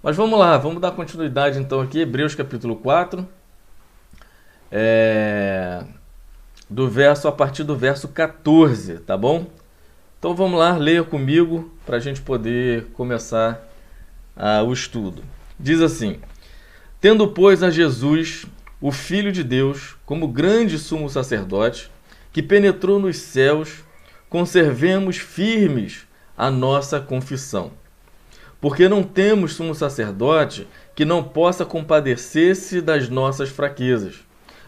Mas vamos lá, vamos dar continuidade então aqui, Hebreus capítulo 4, é, a partir do verso 14, tá bom? Então vamos lá, leia comigo para a gente poder começar o estudo. Diz assim: Tendo, pois, a Jesus, o Filho de Deus, como grande sumo sacerdote, que penetrou nos céus, conservemos firmes a nossa confissão. Porque não temos sumo sacerdote que não possa compadecer-se das nossas fraquezas.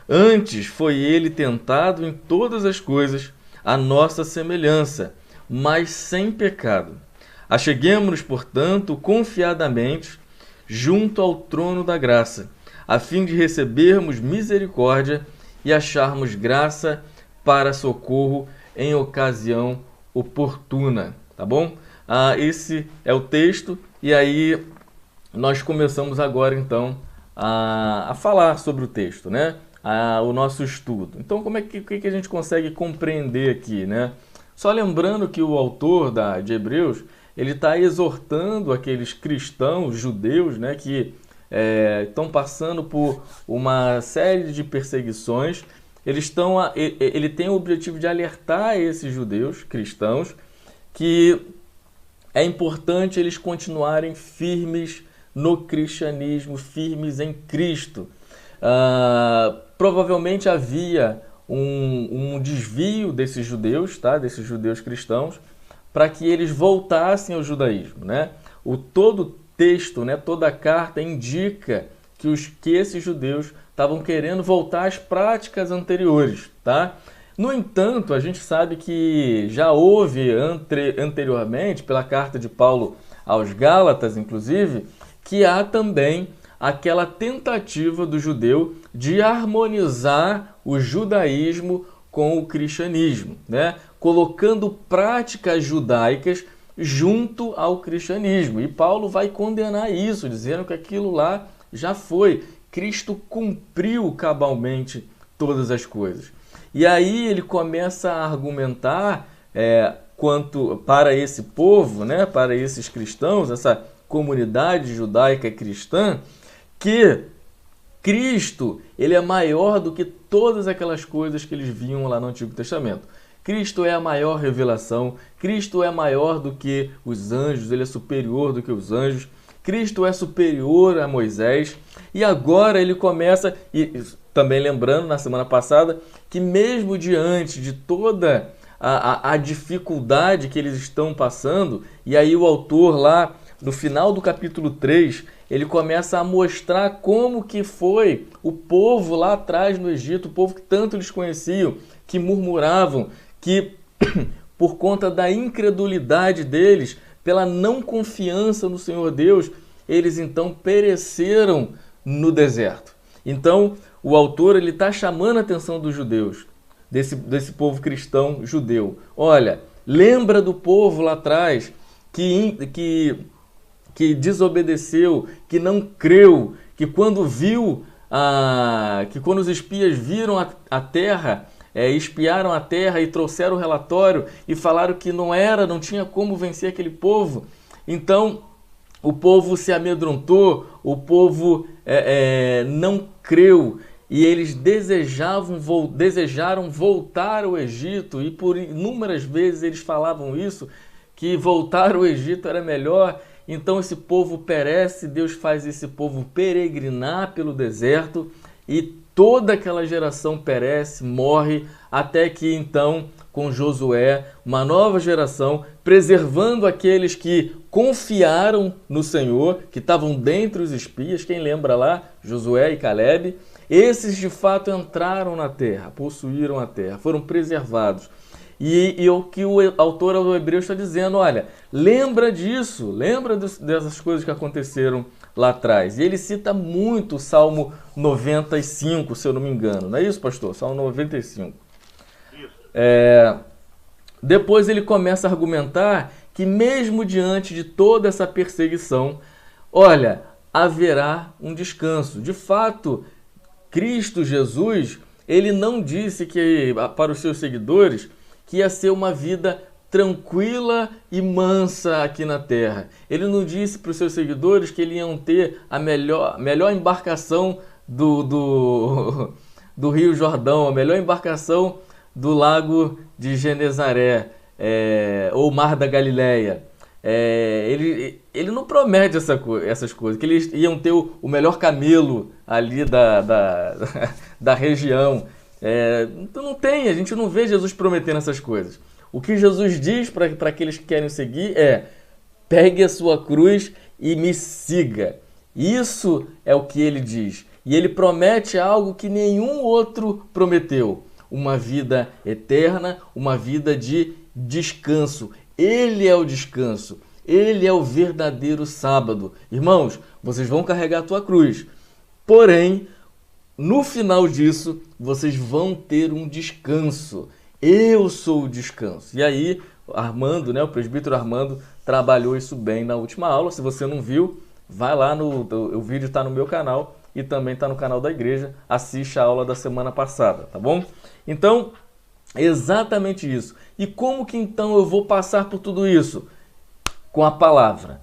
Antes foi ele tentado em todas as coisas, à nossa semelhança, mas sem pecado. Acheguemo-nos, portanto, confiadamente junto ao trono da graça, a fim de recebermos misericórdia e acharmos graça para socorro em ocasião oportuna. Tá bom? Esse é o texto, e aí nós começamos agora então a falar sobre o texto, né? O nosso estudo. Então, como é que a gente consegue compreender aqui, né? Só lembrando que o autor de Hebreus, ele está exortando aqueles cristãos judeus, né, que estão passando por uma série de perseguições. Ele tem o objetivo de alertar esses judeus cristãos que é importante eles continuarem firmes no cristianismo, firmes em Cristo. Provavelmente havia um desvio desses judeus, tá? Desses judeus cristãos, para que eles voltassem ao judaísmo, né? Todo texto, né, toda a carta indica que esses judeus estavam querendo voltar às práticas anteriores, tá? No entanto, a gente sabe que já houve anteriormente, pela carta de Paulo aos Gálatas, inclusive, que há também aquela tentativa do judeu de harmonizar o judaísmo com o cristianismo, né? Colocando práticas judaicas junto ao cristianismo. E Paulo vai condenar isso, dizendo que aquilo lá já foi. Cristo cumpriu cabalmente todas as coisas. E aí ele começa a argumentar quanto para esse povo, né, para esses cristãos, essa comunidade judaica cristã, que Cristo ele é maior do que todas aquelas coisas que eles viam lá no Antigo Testamento. Cristo é a maior revelação, Cristo é maior do que os anjos, ele é superior do que os anjos, Cristo é superior a Moisés. E agora ele começa, e também lembrando na semana passada, que mesmo diante de toda a dificuldade que eles estão passando, e aí o autor lá no final do capítulo 3, ele começa a mostrar como que foi o povo lá atrás no Egito, o povo que tanto eles conheciam, que murmuravam, que por conta da incredulidade deles, pela não confiança no Senhor Deus, eles então pereceram no deserto. Então, o autor ele está chamando a atenção dos judeus, desse povo cristão judeu. Olha, lembra do povo lá atrás que desobedeceu, que não creu, que quando quando os espias viram a terra, espiaram a terra e trouxeram o relatório e falaram que não tinha como vencer aquele povo. Então, o povo se amedrontou, o povo não creu, e eles desejaram voltar ao Egito, e por inúmeras vezes eles falavam isso, que voltar ao Egito era melhor. Então esse povo perece, Deus faz esse povo peregrinar pelo deserto, e toda aquela geração perece, morre, até que então, com Josué, uma nova geração, preservando aqueles que confiaram no Senhor, que estavam dentre os espias, quem lembra lá? Josué e Calebe. Esses de fato entraram na terra, possuíram a terra, foram preservados. E o que o autor do Hebreus está dizendo, olha, lembra disso, lembra dessas coisas que aconteceram lá atrás. E ele cita muito o Salmo 95, se eu não me engano. Não é isso, pastor? Salmo 95. Depois ele começa a argumentar que mesmo diante de toda essa perseguição, olha, haverá um descanso. De fato, Cristo Jesus, ele não disse que para os seus seguidores que ia ser uma vida tranquila e mansa aqui na terra. Ele não disse para os seus seguidores que eles iam ter a melhor embarcação do Rio Jordão, a melhor embarcação do Lago de Genezaré, ou Mar da Galileia. Ele não promete essas coisas, que eles iam ter o melhor camelo ali da região. Então não tem, a gente não vê Jesus prometendo essas coisas. O que Jesus diz para aqueles que querem seguir é: pegue a sua cruz e me siga. Isso é o que ele diz. E ele promete algo que nenhum outro prometeu: uma vida eterna, uma vida de descanso. Ele é o descanso. Ele é o verdadeiro sábado. Irmãos, vocês vão carregar a tua cruz. Porém, no final disso, vocês vão ter um descanso. Eu sou o descanso. E aí, Armando, o presbítero Armando, trabalhou isso bem na última aula. Se você não viu, vai lá, o vídeo está no meu canal e também está no canal da igreja. Assiste a aula da semana passada, tá bom? Então, exatamente isso. E como que então eu vou passar por tudo isso? Com a palavra.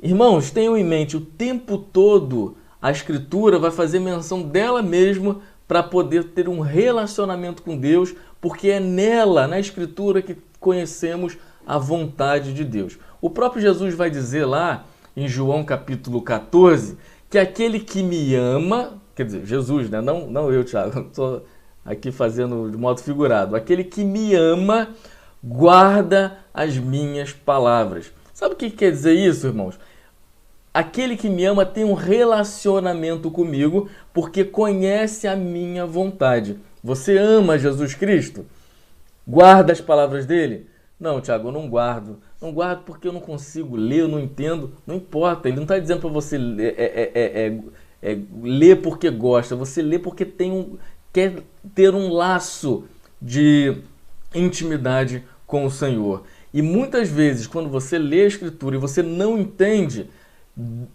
Irmãos, tenham em mente, o tempo todo a Escritura vai fazer menção dela mesma para poder ter um relacionamento com Deus, porque é nela, na Escritura, que conhecemos a vontade de Deus. O próprio Jesus vai dizer lá, em João capítulo 14, que aquele que me ama, quer dizer, Jesus, né? Não eu, Thiago, estou aqui fazendo de modo figurado, aquele que me ama guarda as minhas palavras. Sabe o que quer dizer isso, irmãos? Aquele que me ama tem um relacionamento comigo porque conhece a minha vontade. Você ama Jesus Cristo? Guarda as palavras dele? Não, Tiago, eu não guardo. Não guardo porque eu não consigo ler, eu não entendo. Não importa, ele não está dizendo para você ler porque gosta. Você lê porque quer ter um laço de intimidade com o Senhor. E muitas vezes, quando você lê a Escritura e você não entende,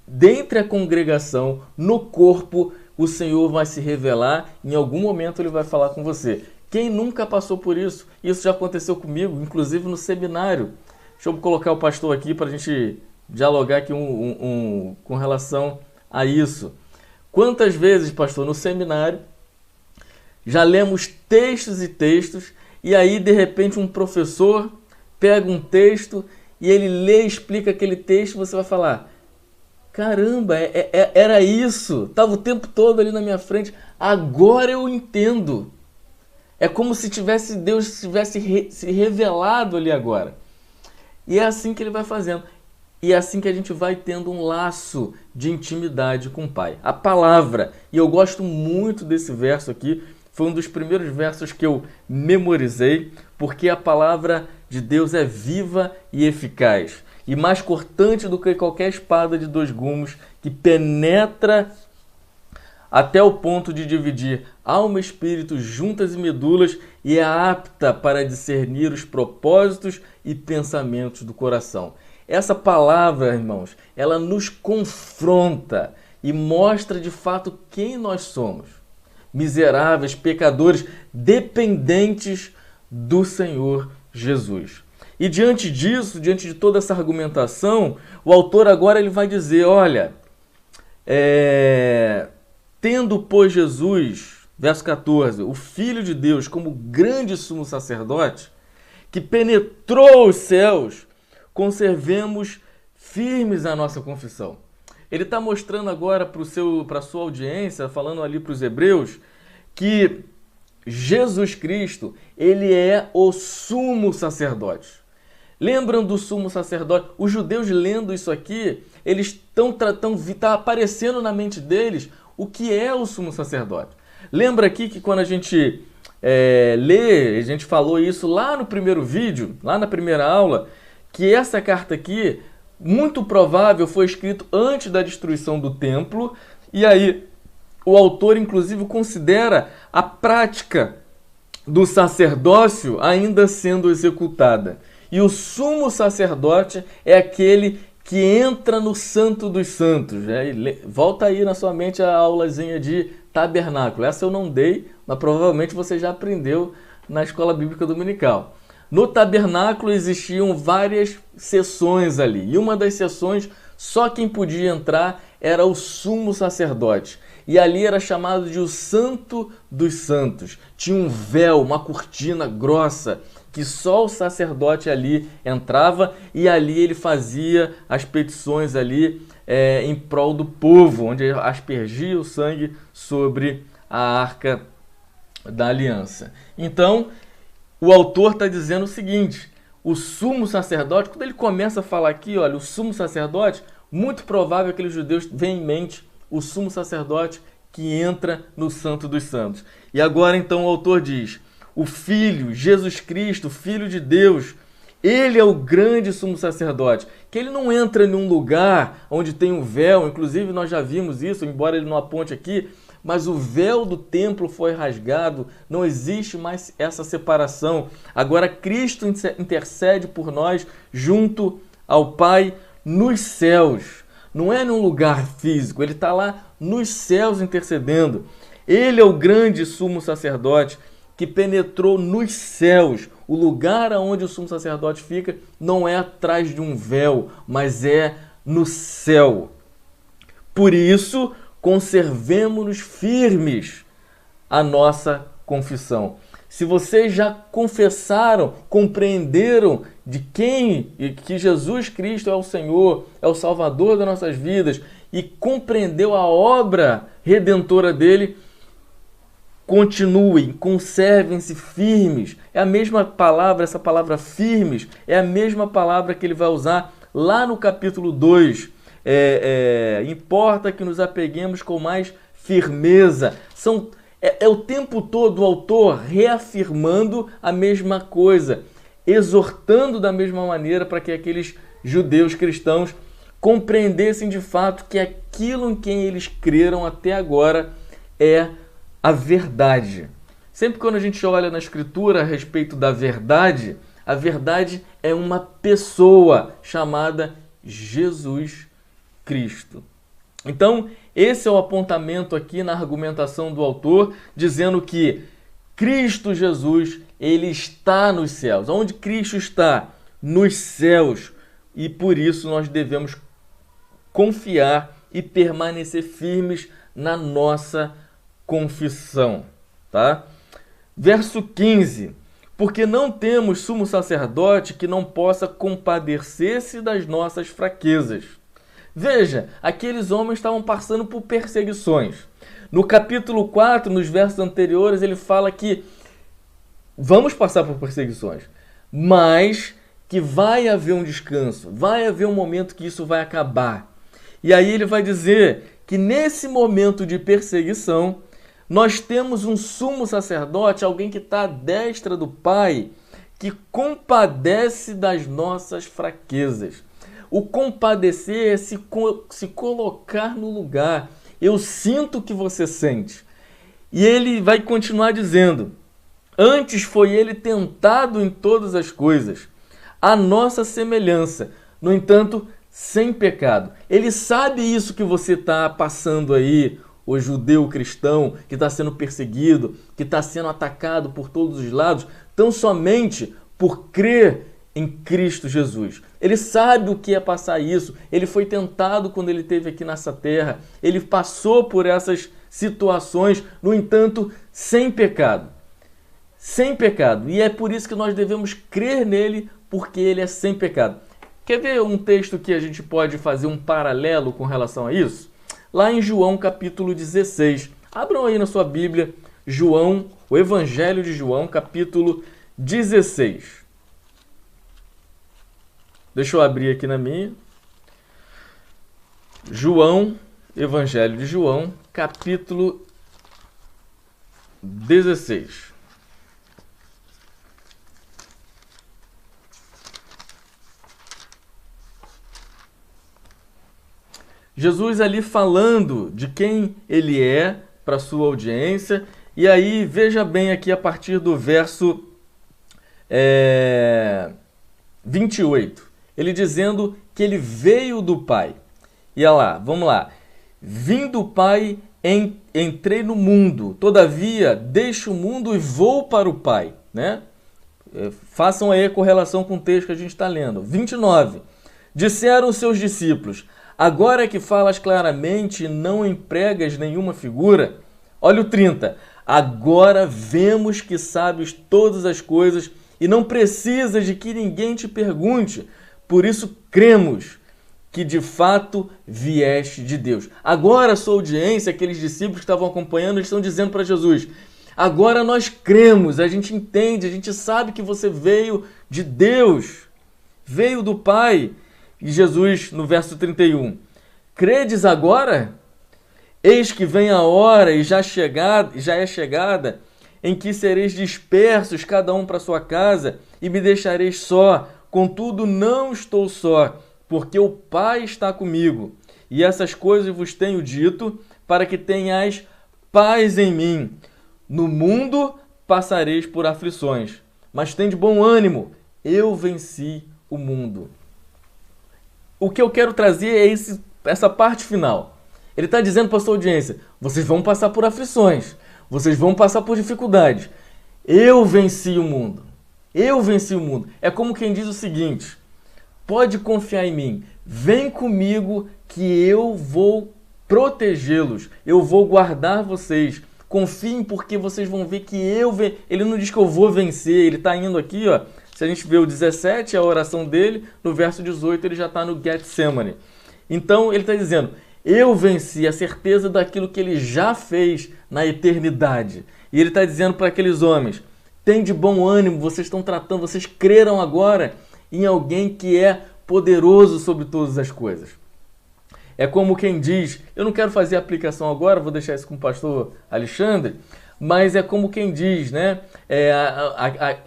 dentre a congregação, no corpo, o Senhor vai se revelar, em algum momento ele vai falar com você. Quem nunca passou por isso? Isso já aconteceu comigo, inclusive no seminário. Deixa eu colocar o pastor aqui para a gente dialogar aqui com relação a isso. Quantas vezes, pastor, no seminário, já lemos textos e textos, e aí, de repente, um professor pega um texto e ele lê e explica aquele texto, você vai falar: caramba, era isso, estava o tempo todo ali na minha frente, agora eu entendo. É como se Deus tivesse se revelado ali agora. E é assim que ele vai fazendo. E é assim que a gente vai tendo um laço de intimidade com o Pai. A palavra, e eu gosto muito desse verso aqui, foi um dos primeiros versos que eu memorizei, porque a palavra de Deus é viva e eficaz, e mais cortante do que qualquer espada de 2 gumes, que penetra até o ponto de dividir alma e espírito, juntas e medulas, e é apta para discernir os propósitos e pensamentos do coração. Essa palavra, irmãos, ela nos confronta e mostra de fato quem nós somos. Miseráveis, pecadores, dependentes do Senhor Jesus. E diante disso, diante de toda essa argumentação, o autor agora ele vai dizer, olha, tendo, pois, Jesus, verso 14, o Filho de Deus como grande sumo sacerdote, que penetrou os céus, conservemos firmes a nossa confissão. Ele está mostrando agora para a sua audiência, falando ali para os hebreus, que Jesus Cristo, ele é o sumo sacerdote. Lembram do sumo sacerdote? Os judeus lendo isso aqui, eles está aparecendo na mente deles o que é o sumo sacerdote. Lembra aqui que quando a gente lê, a gente falou isso lá no primeiro vídeo, lá na primeira aula, que essa carta aqui, muito provável, foi escrito antes da destruição do templo, e aí o autor, inclusive, considera a prática do sacerdócio ainda sendo executada. E o sumo sacerdote é aquele que entra no Santo dos Santos. Volta aí na sua mente a aulazinha de tabernáculo. Essa eu não dei, mas provavelmente você já aprendeu na escola bíblica dominical. No tabernáculo existiam várias seções ali, e uma das seções, só quem podia entrar era o sumo sacerdote. E ali era chamado de o Santo dos Santos. Tinha um véu, uma cortina grossa, que só o sacerdote ali entrava, e ali ele fazia as petições ali em prol do povo, onde aspergia o sangue sobre a arca da aliança. Então, o autor está dizendo o seguinte: o sumo sacerdote, quando ele começa a falar aqui, olha, o sumo sacerdote, muito provável que aqueles judeus tenham em mente o sumo sacerdote que entra no Santo dos Santos. E agora então o autor diz: o Filho, Jesus Cristo, Filho de Deus, ele é o grande sumo sacerdote, que ele não entra em um lugar onde tem um véu, inclusive nós já vimos isso, embora ele não aponte aqui, mas o véu do templo foi rasgado, não existe mais essa separação. Agora Cristo intercede por nós junto ao Pai nos céus. Não é num lugar físico, ele está lá nos céus intercedendo. Ele é o grande sumo sacerdote que penetrou nos céus. O lugar onde o sumo sacerdote fica não é atrás de um véu, mas é no céu. Por isso, conservemo-nos firmes a nossa confissão. Se vocês já confessaram, compreenderam de que Jesus Cristo é o Senhor, é o Salvador das nossas vidas, e compreendeu a obra redentora dele, continuem, conservem-se firmes. É a mesma palavra, essa palavra firmes, é a mesma palavra que ele vai usar lá no capítulo 2. Importa que nos apeguemos com mais firmeza. É o tempo todo o autor reafirmando a mesma coisa, exortando da mesma maneira para que aqueles judeus cristãos compreendessem de fato que aquilo em quem eles creram até agora é a verdade. Sempre quando a gente olha na Escritura a respeito da verdade, a verdade é uma pessoa chamada Jesus Cristo. Então, esse é o apontamento aqui na argumentação do autor, dizendo que Cristo Jesus, ele está nos céus. Onde Cristo está? Nos céus. E por isso nós devemos confiar e permanecer firmes na nossa confissão, tá? Verso 15. Porque não temos sumo sacerdote que não possa compadecer-se das nossas fraquezas. Veja, aqueles homens estavam passando por perseguições. No capítulo 4, nos versos anteriores, ele fala que vamos passar por perseguições, mas que vai haver um descanso, vai haver um momento que isso vai acabar. E aí ele vai dizer que nesse momento de perseguição, nós temos um sumo sacerdote, alguém que está à destra do Pai, que compadece das nossas fraquezas. O compadecer é se colocar no lugar. Eu sinto o que você sente. E ele vai continuar dizendo: antes foi ele tentado em todas as coisas, a nossa semelhança, no entanto, sem pecado. Ele sabe isso que você está passando aí, o judeu cristão que está sendo perseguido, que está sendo atacado por todos os lados, tão somente por crer em Cristo Jesus. Ele sabe o que é passar isso. Ele foi tentado quando ele esteve aqui nessa terra. Ele passou por essas situações, no entanto, sem pecado. Sem pecado. E é por isso que nós devemos crer nele, porque ele é sem pecado. Quer ver um texto que a gente pode fazer um paralelo com relação a isso? Lá em João capítulo 16. Abram aí na sua Bíblia, João, o Evangelho de João, capítulo 16. Deixa eu abrir aqui na minha. João, Evangelho de João, capítulo 16. Jesus ali falando de quem ele é para a sua audiência. E aí, veja bem aqui a partir do verso 28. Ele dizendo que ele veio do Pai. E olha lá, vamos lá. Vim do Pai, entrei no mundo. Todavia, deixo o mundo e vou para o Pai. Né? façam aí a correlação com o texto que a gente está lendo. 29. Disseram seus discípulos: agora que falas claramente e não empregas nenhuma figura. Olha o 30. Agora vemos que sabes todas as coisas e não precisas de que ninguém te pergunte. Por isso cremos que de fato vieste de Deus. Agora a sua audiência, aqueles discípulos que estavam acompanhando, eles estão dizendo para Jesus: agora nós cremos, a gente entende, a gente sabe que você veio de Deus, veio do Pai. E Jesus, no verso 31, credes agora? Eis que vem a hora e já é chegada, em que sereis dispersos cada um para sua casa e me deixareis só. Contudo, não estou só, porque o Pai está comigo. E essas coisas vos tenho dito, para que tenhais paz em mim. No mundo passareis por aflições, mas tende bom ânimo, eu venci o mundo. O que eu quero trazer é essa parte final. Ele está dizendo para a sua audiência: vocês vão passar por aflições, vocês vão passar por dificuldades. Eu venci o mundo. Eu venci o mundo. É como quem diz o seguinte: pode confiar em mim, vem comigo que eu vou protegê-los, eu vou guardar vocês. Confiem porque vocês vão ver que Ele não diz que eu vou vencer, ele está indo aqui, ó. Se a gente vê o 17, a oração dele, no verso 18 ele já está no Getsemane. Então ele está dizendo: eu venci, a certeza daquilo que ele já fez na eternidade. E ele está dizendo para aqueles homens: tem de bom ânimo, vocês estão tratando, vocês creram agora em alguém que é poderoso sobre todas as coisas. É como quem diz, eu não quero fazer a aplicação agora, vou deixar isso com o pastor Alexandre, mas é como quem diz, né?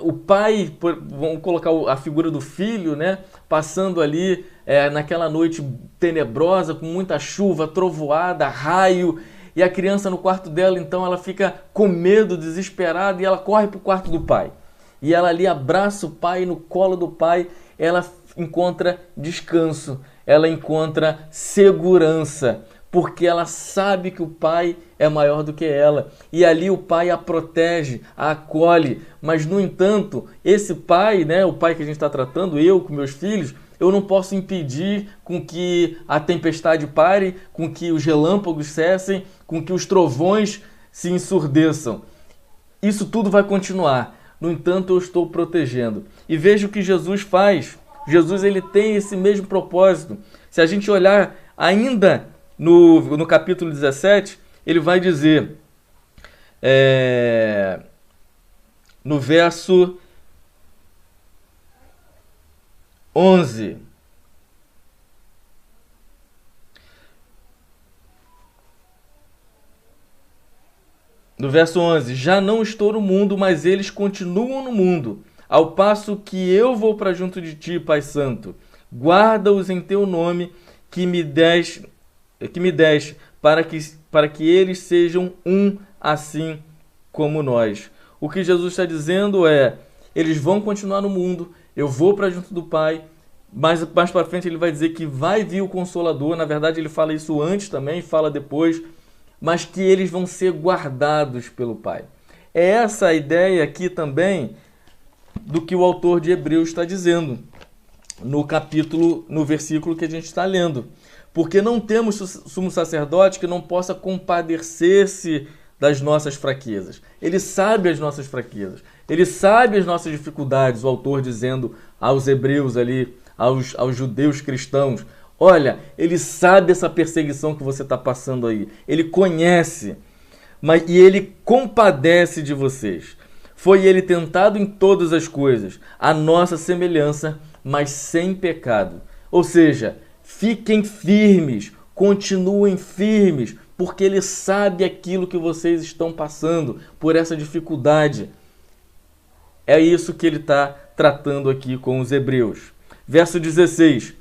O pai, vamos colocar a figura do filho, né? Passando ali naquela noite tenebrosa, com muita chuva, trovoada, raio, e a criança no quarto dela, então ela fica com medo, desesperada, e ela corre para o quarto do pai. E ela ali abraça o pai, no colo do pai, ela encontra descanso, ela encontra segurança, porque ela sabe que o pai é maior do que ela. E ali o pai a protege, a acolhe. Mas, no entanto, esse pai, né, o pai que a gente está tratando, eu com meus filhos, eu não posso impedir com que a tempestade pare, com que os relâmpagos cessem, com que os trovões se ensurdeçam. Isso tudo vai continuar. No entanto, eu estou protegendo. E veja o que Jesus faz. Jesus, ele tem esse mesmo propósito. Se a gente olhar ainda no capítulo 17, ele vai dizer, no verso 11, no verso 11, já não estou no mundo, mas eles continuam no mundo, ao passo que eu vou para junto de ti, Pai Santo. Guarda-os em teu nome que me deste, para que eles sejam um, assim como nós. O que Jesus está dizendo é, eles vão continuar no mundo, eu vou para junto do Pai, mas mais para frente ele vai dizer que vai vir o Consolador. Na verdade ele fala isso antes também, fala depois, mas que eles vão ser guardados pelo Pai. É essa a ideia aqui também do que o autor de Hebreus está dizendo no versículo que a gente está lendo. Porque não temos sumo sacerdote que não possa compadecer-se das nossas fraquezas. Ele sabe as nossas fraquezas. Ele sabe as nossas dificuldades. O autor dizendo aos hebreus ali, aos judeus cristãos: olha, ele sabe essa perseguição que você está passando aí. Ele conhece, e ele compadece de vocês. Foi ele tentado em todas as coisas, a nossa semelhança, mas sem pecado. Ou seja, fiquem firmes, continuem firmes, porque ele sabe aquilo que vocês estão passando, por essa dificuldade. É isso que ele está tratando aqui com os hebreus. Verso 16.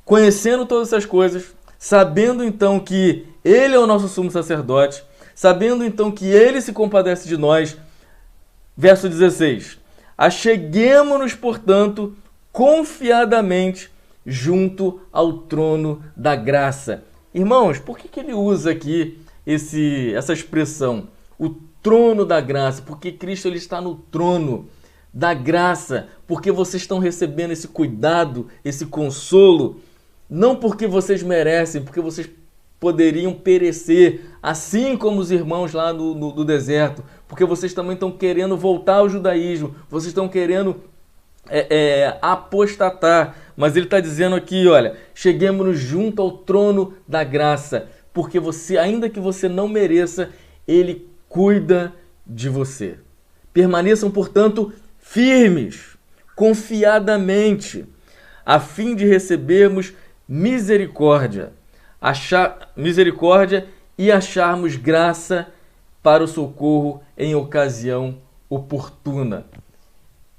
Conhecendo todas essas coisas, sabendo então que ele é o nosso sumo sacerdote, sabendo então que ele se compadece de nós. Verso 16. Acheguemo-nos, portanto, confiadamente junto ao trono da graça. Irmãos, por que ele usa aqui essa expressão, o trono da graça? Porque Cristo ele está no trono. da graça, porque vocês estão recebendo esse cuidado, esse consolo, não porque vocês merecem, porque vocês poderiam perecer, assim como os irmãos lá do deserto, porque vocês também estão querendo voltar ao judaísmo, vocês estão querendo apostatar. Mas ele está dizendo aqui, olha, cheguemos junto ao trono da graça, porque você, ainda que você não mereça, ele cuida de você. Permaneçam, portanto, firmes, confiadamente, a fim de recebermos misericórdia e acharmos graça para o socorro em ocasião oportuna.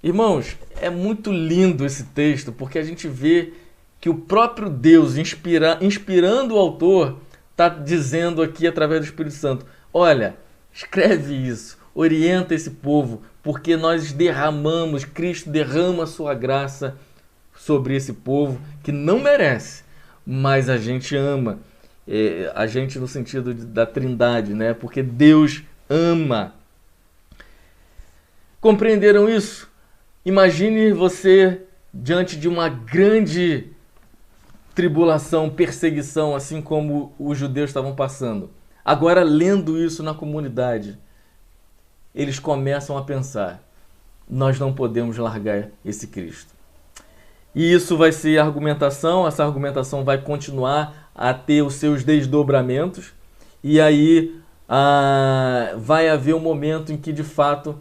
Irmãos, é muito lindo esse texto, porque a gente vê que o próprio Deus, inspirando o autor, está dizendo aqui através do Espírito Santo, olha, escreve isso, orienta esse povo, porque nós derramamos, Cristo derrama a sua graça sobre esse povo que não merece, mas a gente ama. A gente no sentido da trindade, né? Porque Deus ama. Compreenderam isso? Imagine você diante de uma grande tribulação, perseguição, assim como os judeus estavam passando. Agora, lendo isso na comunidade, eles começam a pensar, nós não podemos largar esse Cristo. E isso vai ser argumentação, essa argumentação vai continuar a ter os seus desdobramentos, e aí vai haver um momento em que, de fato,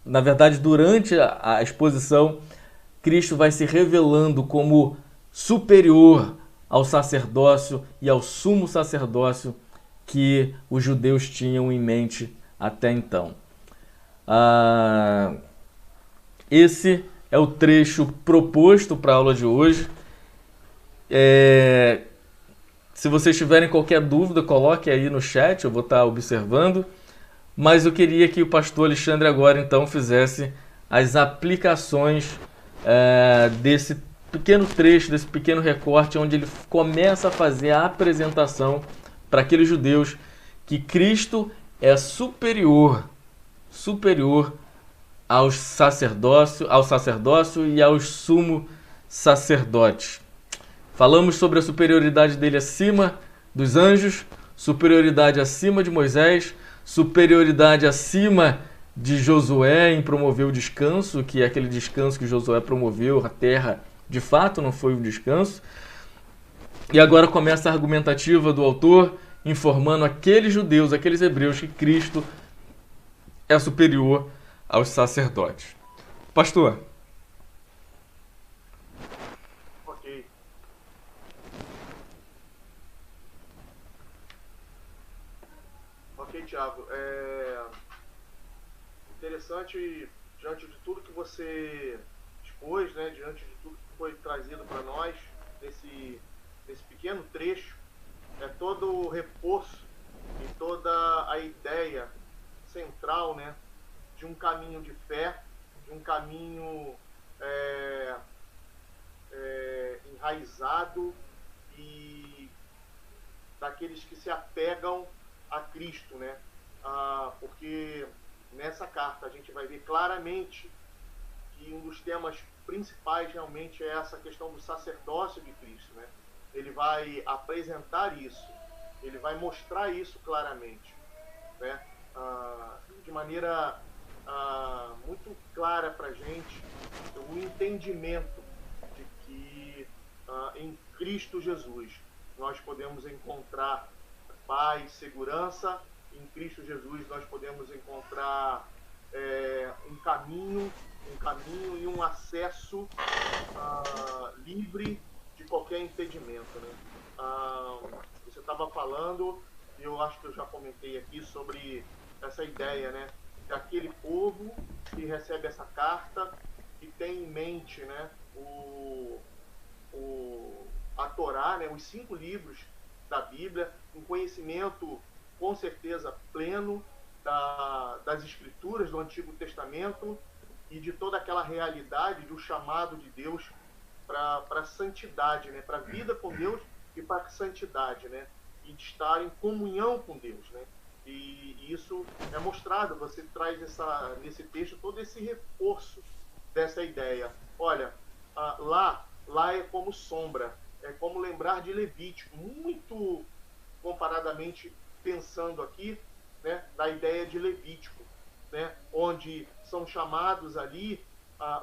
na verdade, durante a exposição, Cristo vai se revelando como superior ao sacerdócio e ao sumo sacerdócio que os judeus tinham em mente até então. Esse é o trecho proposto para a aula de hoje. Se vocês tiverem qualquer dúvida, coloque aí no chat, eu vou estar observando. Mas eu queria que o pastor Alexandre agora então fizesse as aplicações desse pequeno trecho, desse pequeno recorte, onde ele começa a fazer a apresentação para aqueles judeus que Cristo é superior ao sacerdócio e aos sumo sacerdotes. Falamos sobre a superioridade dele acima dos anjos, superioridade acima de Moisés, superioridade acima de Josué em promover o descanso, que é aquele descanso que Josué promoveu, a terra de fato não foi um descanso. E agora começa a argumentativa do autor, informando aqueles judeus, aqueles hebreus, que Cristo é superior aos sacerdotes. Pastor. Ok. Ok, Thiago. Interessante, diante de tudo que você expôs, né, diante de tudo que foi trazido para nós, nesse pequeno trecho, é todo o reforço e toda a ideia central, né, de um caminho de fé, de um caminho enraizado e daqueles que se apegam a Cristo, né? Porque nessa carta a gente vai ver claramente que um dos temas principais realmente é essa questão do sacerdócio de Cristo, né? Ele vai apresentar isso, ele vai mostrar isso claramente, né? De maneira muito clara para a gente, o entendimento de que em Cristo Jesus nós podemos encontrar paz, segurança. Em Cristo Jesus nós podemos encontrar um caminho e um acesso livre de qualquer impedimento, né? Você estava falando, e eu acho que eu já comentei aqui sobre essa ideia, né, daquele povo que recebe essa carta e tem em mente, né, a Torá, né, os 5 livros da Bíblia, um conhecimento com certeza pleno das Escrituras do Antigo Testamento e de toda aquela realidade do chamado de Deus para a santidade, né, para a vida com Deus e para a santidade, né, e de estar em comunhão com Deus, né. E isso é mostrado, você traz nesse texto todo esse reforço dessa ideia. Olha, lá é como sombra, é como lembrar de Levítico, muito comparadamente pensando aqui, né, da ideia de Levítico, né, onde são chamados ali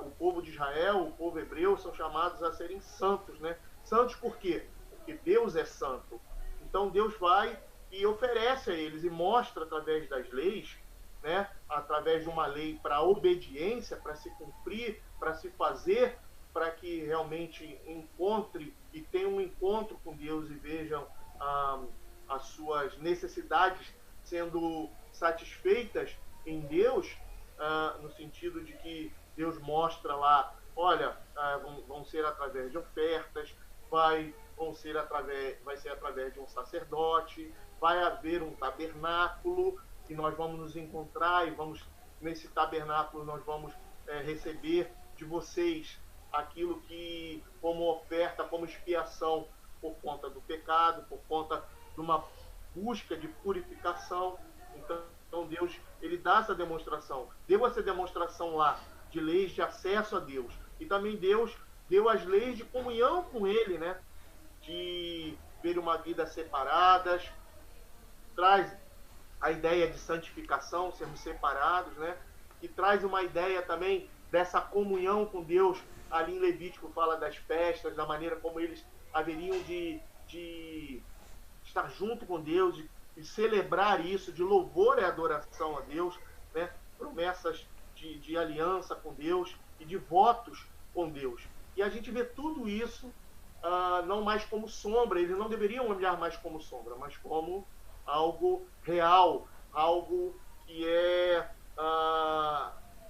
o povo de Israel, o povo hebreu, são chamados a serem santos, né? Santos por quê? Porque Deus é santo. Então Deus vai e oferece a eles e mostra através das leis, né, através de uma lei para obediência, para se cumprir, para se fazer, para que realmente encontre e tenha um encontro com Deus e vejam as suas necessidades sendo satisfeitas em Deus, no sentido de que Deus mostra lá, olha, vão ser através de ofertas, vai ser através de um sacerdote, vai haver um tabernáculo, e nós vamos nos encontrar, e nesse tabernáculo nós vamos receber de vocês aquilo que, como oferta, como expiação, por conta do pecado, por conta de uma busca de purificação. Então Deus, ele dá essa demonstração, deu essa demonstração lá de leis de acesso a Deus, e também Deus deu as leis de comunhão com ele, né, de ver uma vida separadas, traz a ideia de santificação, sermos separados, né, e traz uma ideia também dessa comunhão com Deus. Ali em Levítico fala das festas, da maneira como eles haveriam de estar junto com Deus, de celebrar isso, de louvor e adoração a Deus, né? Promessas de aliança com Deus e de votos com Deus. E a gente vê tudo isso não mais como sombra, eles não deveriam olhar mais como sombra, mas como algo real, algo que é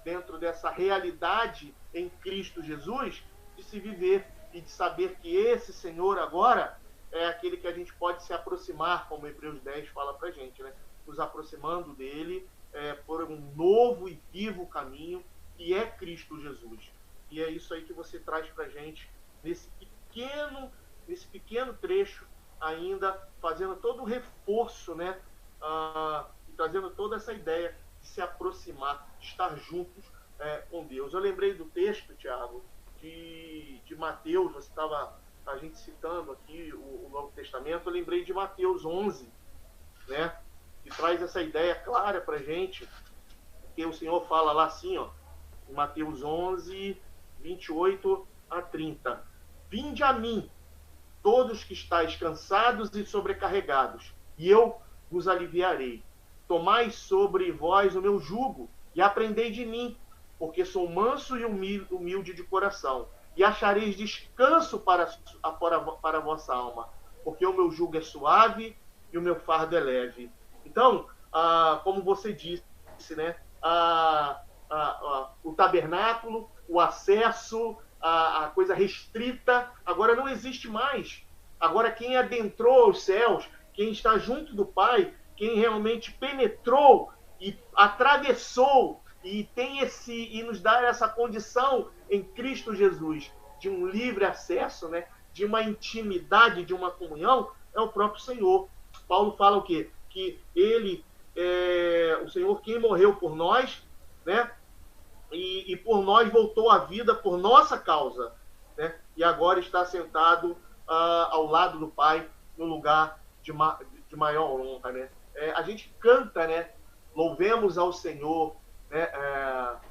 dentro dessa realidade em Cristo Jesus, de se viver e de saber que esse Senhor agora é aquele que a gente pode se aproximar, como Hebreus 10 fala pra gente, né? Nos aproximando dele por um novo e vivo caminho, que é Cristo Jesus. E é isso aí que você traz pra gente nesse pequeno trecho, ainda fazendo todo o reforço, né? E trazendo toda essa ideia de se aproximar, de estar juntos com Deus. Eu lembrei do texto, Tiago, de Mateus, você estava a gente citando aqui o Novo Testamento, eu lembrei de Mateus 11, né, que traz essa ideia clara para a gente, que o Senhor fala lá assim, ó, em Mateus 11, 28 a 30. Vinde a mim, todos que estáis cansados e sobrecarregados, e eu vos aliviarei. Tomai sobre vós o meu jugo, e aprendei de mim, porque sou manso e humilde de coração, e achareis descanso para a vossa alma, porque o meu jugo é suave e o meu fardo é leve. Então, como você disse, né, o tabernáculo, o acesso, a coisa restrita, agora não existe mais. Agora quem adentrou os céus, quem está junto do Pai, quem realmente penetrou e atravessou e nos dá essa condição em Cristo Jesus de um livre acesso, né, de uma intimidade, de uma comunhão, é o próprio Senhor. Paulo fala o quê? Que ele é o Senhor quem morreu por nós, né, e por nós voltou à vida por nossa causa, né, e agora está sentado ao lado do Pai no lugar de maior honra, né. A gente canta, né, louvemos ao Senhor, né,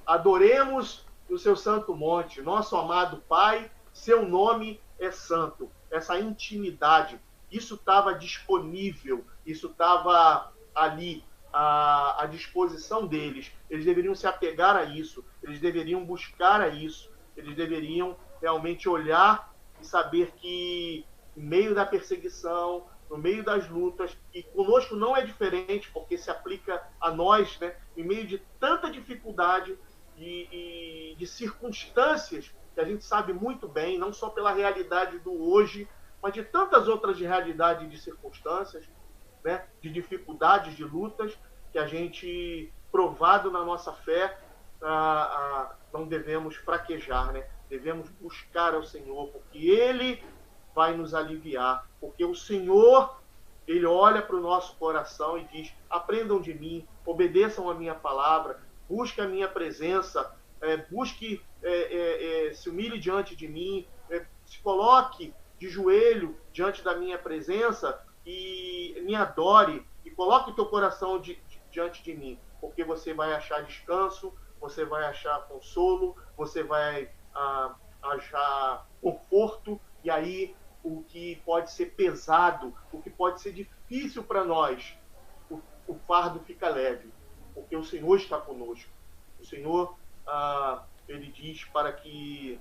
adoremos o seu santo monte, nosso amado Pai, seu nome é santo. Essa intimidade, isso estava disponível, isso estava ali à disposição deles. Eles deveriam se apegar a isso, eles deveriam buscar a isso, eles deveriam realmente olhar e saber que em meio da perseguição, no meio das lutas, e conosco não é diferente, porque se aplica a nós, né, em meio de tanta dificuldade e de circunstâncias que a gente sabe muito bem, não só pela realidade do hoje, mas de tantas outras realidades de circunstâncias, né, de dificuldades, de lutas, que a gente, provado na nossa fé, não devemos fraquejar, né? Devemos buscar ao Senhor, porque Ele vai nos aliviar, porque o Senhor Ele olha para o nosso coração e diz: aprendam de mim, obedeçam a minha palavra, busque a minha presença, busque, se humilhe diante de mim, se coloque de joelho diante da minha presença e me adore, e coloque o teu coração diante de mim, porque você vai achar descanso, você vai achar consolo, você vai achar conforto, e aí o que pode ser pesado, o que pode ser difícil para nós, o fardo fica leve, porque o Senhor está conosco. O Senhor, ele diz para que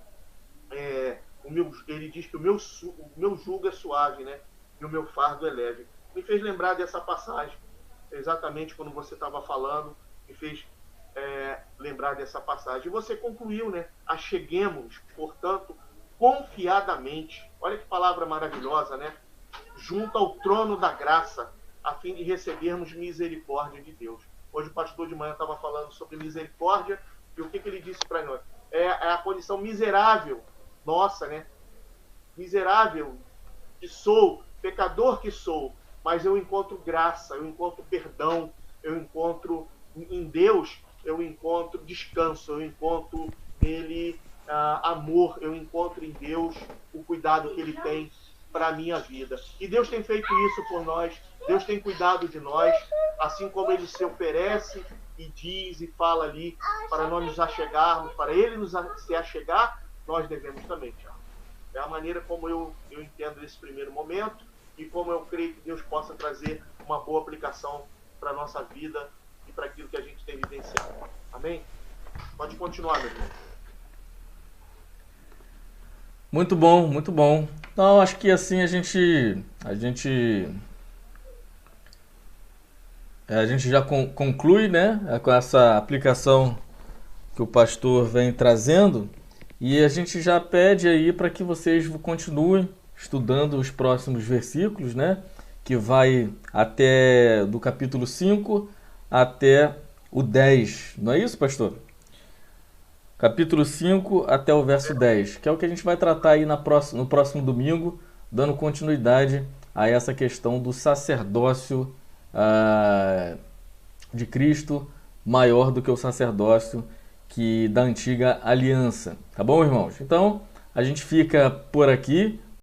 ele diz que o meu jugo é suave, né? E o meu fardo é leve. Me fez lembrar dessa passagem, exatamente quando você estava falando, me fez lembrar dessa passagem. E você concluiu, né? Acheguemos, portanto, confiadamente. Olha que palavra maravilhosa, né? Junto ao trono da graça, a fim de recebermos misericórdia de Deus. Hoje o pastor de manhã estava falando sobre misericórdia, e o que ele disse para nós? É a condição miserável nossa, né? Miserável que sou, pecador que sou, mas eu encontro graça, eu encontro perdão, eu encontro em Deus, eu encontro descanso, eu encontro nele amor, eu encontro em Deus o cuidado que ele tem para a minha vida. E Deus tem feito isso por nós, Deus tem cuidado de nós, assim como ele se oferece e diz e fala ali para nós nos achegarmos, para ele se achegar, nós devemos também, Tiago. É a maneira como eu entendo esse primeiro momento e como eu creio que Deus possa trazer uma boa aplicação para a nossa vida e para aquilo que a gente tem vivenciado. Amém? Pode continuar, meu irmão. Muito bom, muito bom. Então, acho que assim a gente já conclui, né, com essa aplicação que o pastor vem trazendo, e a gente já pede aí para que vocês continuem estudando os próximos versículos, né, que vai até do capítulo 5 até o 10. Não é isso, pastor? Capítulo 5 até o verso 10, que é o que a gente vai tratar aí no próximo domingo, dando continuidade a essa questão do sacerdócio de Cristo maior do que o sacerdócio da antiga aliança. Tá bom, irmãos? Então, a gente fica por aqui.